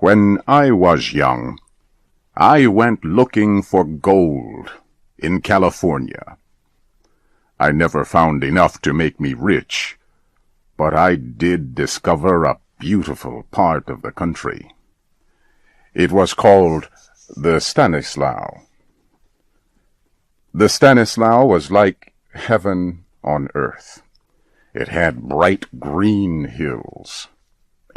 When I was young, I went looking for gold in California. I never found enough to make me rich, but I did discover a beautiful part of the country. It was called the Stanislaus. The Stanislaus was like heaven on earth. It had bright green hills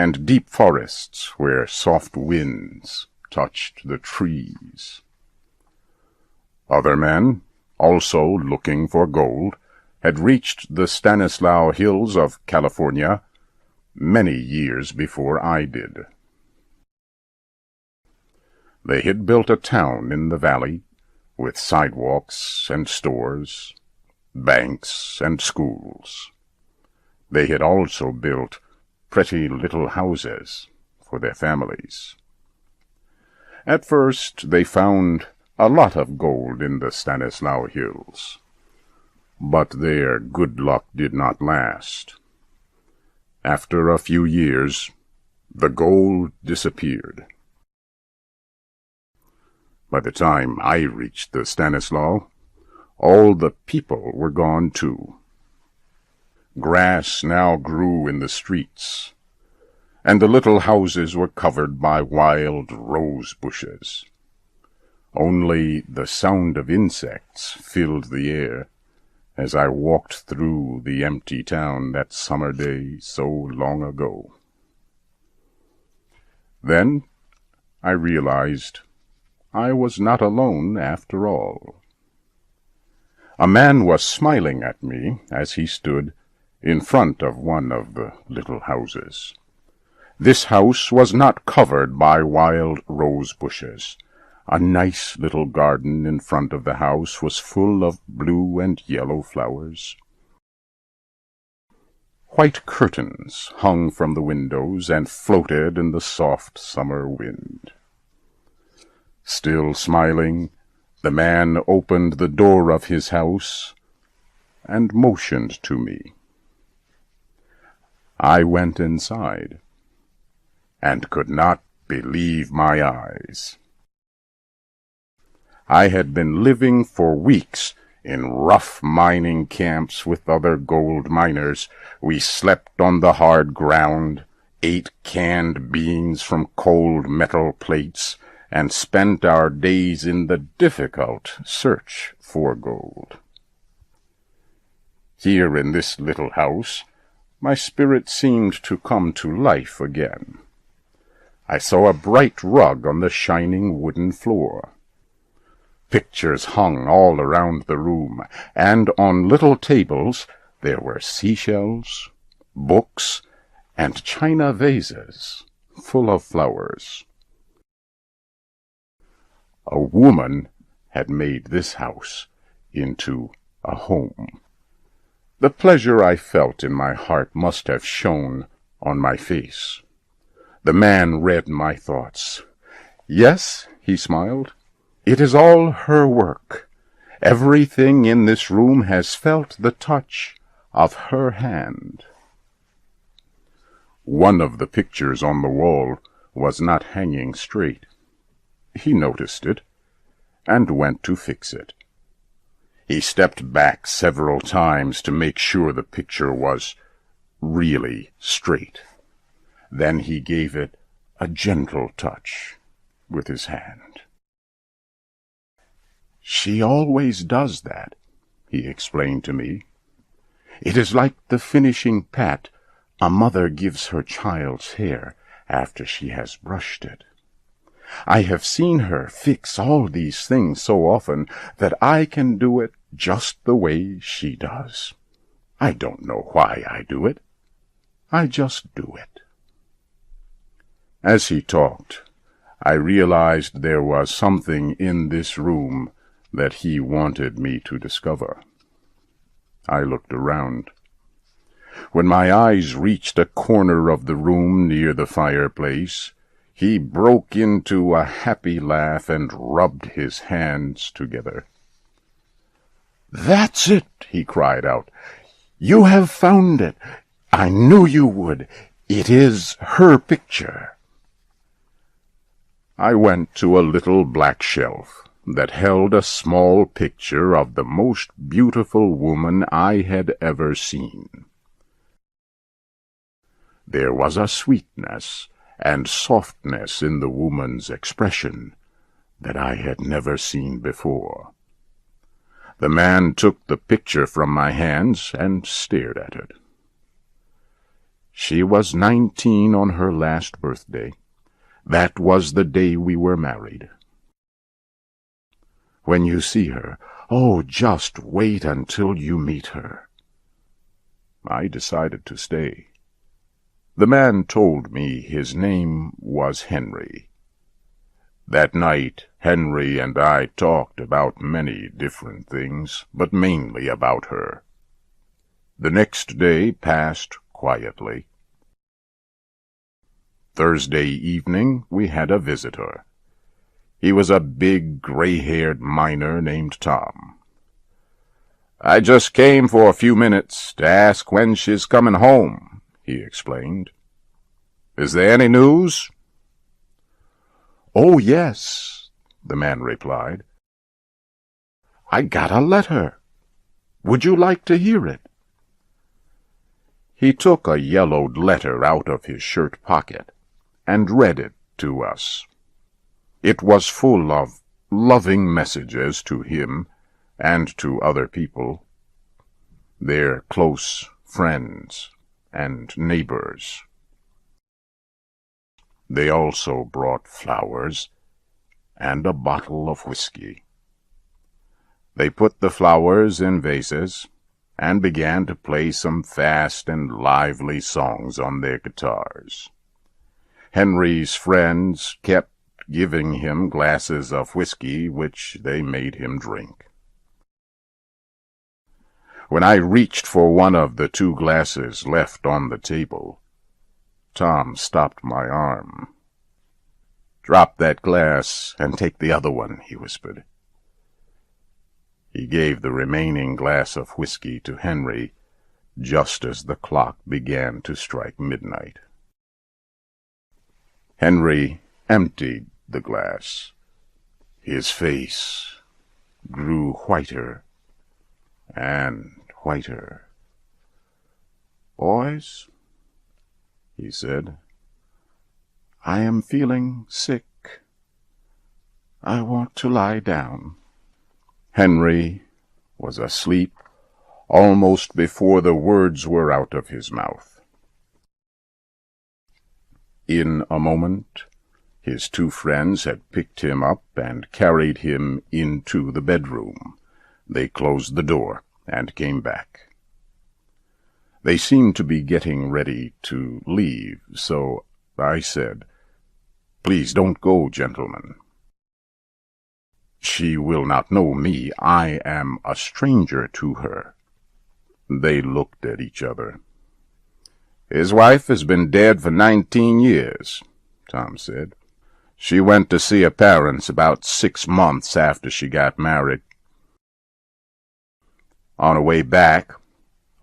and deep forests where soft winds touched the trees. Other men, also looking for gold, had reached the Stanislaus Hills of California many years before I did. They had built a town in the valley with sidewalks and stores, banks and schools. They had also built pretty little houses for their families. At first they found a lot of gold in the Stanislaus Hills, but their good luck did not last. After a few years, the gold disappeared. By the time I reached the Stanislaus, all the people were gone too. Grass now grew in the streets, and the little houses were covered by wild rose bushes. Only the sound of insects filled the air as I walked through the empty town that summer day so long ago. Then I realized I was not alone after all. A man was smiling at me as he stood in front of one of the little houses. This house was not covered by wild rose bushes. A nice little garden in front of the house was full of blue and yellow flowers. White curtains hung from the windows and floated in the soft summer wind. Still smiling, the man opened the door of his house and motioned to me. I went inside and could not believe my eyes. I had been living for weeks in rough mining camps with other gold miners. We slept on the hard ground, ate canned beans from cold metal plates, and spent our days in the difficult search for gold. Here in this little house, my spirit seemed to come to life again. I saw a bright rug on the shining wooden floor. Pictures hung all around the room, and on little tables there were seashells, books, and china vases full of flowers. A woman had made this house into a home. The pleasure I felt in my heart must have shone on my face. The man read my thoughts. "Yes," he smiled, "it is all her work. Everything in this room has felt the touch of her hand." One of the pictures on the wall was not hanging straight. He noticed it and went to fix it. He stepped back several times to make sure the picture was really straight. Then he gave it a gentle touch with his hand. "She always does that," he explained to me. "It is like the finishing pat a mother gives her child's hair after she has brushed it. I have seen her fix all these things so often that I can do it just the way she does. I don't know why I do it. I just do it." As he talked, I realized there was something in this room that he wanted me to discover. I looked around. When my eyes reached a corner of the room near the fireplace, he broke into a happy laugh and rubbed his hands together. "That's it!" he cried out. "You have found it! I knew you would! It is her picture!" I went to a little black shelf that held a small picture of the most beautiful woman I had ever seen. There was a sweetness and softness in the woman's expression that I had never seen before. The man took the picture from my hands and stared at it. She was 19 on her last birthday. That was the day we were married. When you see her, oh, just wait until you meet her. I decided to stay. The man told me his name was Henry. That night, Henry and I talked about many different things, but mainly about her. The next day passed quietly. Thursday evening we had a visitor. He was a big, gray-haired miner named Tom. "I just came for a few minutes to ask when she's coming home," he explained. "Is there any news?" "Oh, yes," the man replied. "I got a letter. Would you like to hear it?" He took a yellowed letter out of his shirt pocket and read it to us. It was full of loving messages to him and to other people, their close friends and neighbors. They also brought flowers and a bottle of whiskey. They put the flowers in vases and began to play some fast and lively songs on their guitars. Henry's friends kept giving him glasses of whiskey, which they made him drink. When I reached for one of the 2 glasses left on the table, Tom stopped my arm. "Drop that glass and take the other one," he whispered. He gave the remaining glass of whiskey to Henry just as the clock began to strike midnight. Henry emptied the glass. His face grew whiter and whiter. "Boys," he said, "I am feeling sick. I want to lie down." Henry was asleep almost before the words were out of his mouth. In a moment, his 2 friends had picked him up and carried him into the bedroom. They closed the door and came back. They seemed to be getting ready to leave, so I said, "Please don't go, gentlemen. She will not know me. I am a stranger to her." They looked at each other. "His wife has been dead for 19 years, Tom said. "She went to see her parents about 6 months after she got married. On her way back,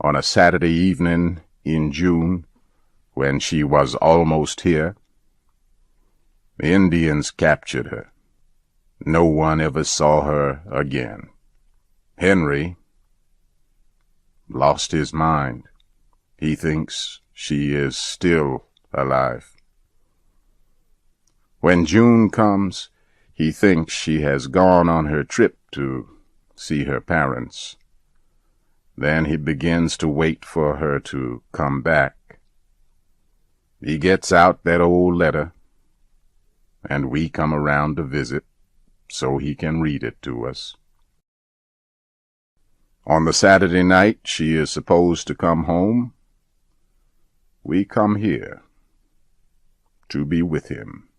on a Saturday evening in June, when she was almost here, the Indians captured her. No one ever saw her again. Henry lost his mind. He thinks she is still alive. When June comes, he thinks she has gone on her trip to see her parents. Then he begins to wait for her to come back. He gets out that old letter, and we come around to visit so he can read it to us. On the Saturday night she is supposed to come home. We come here to be with him.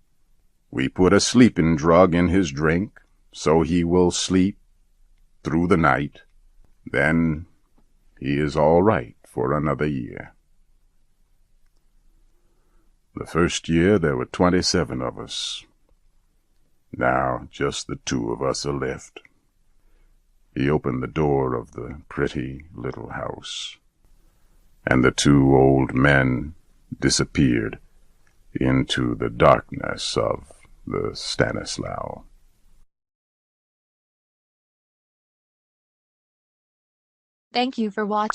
We put a sleeping drug in his drink so he will sleep through the night. Then he is all right for another year. The first year there were 27 of us. Now just the 2 of us are left." He opened the door of the pretty little house, and the 2 old men disappeared into the darkness of the Stanislaus. Thank you for watching.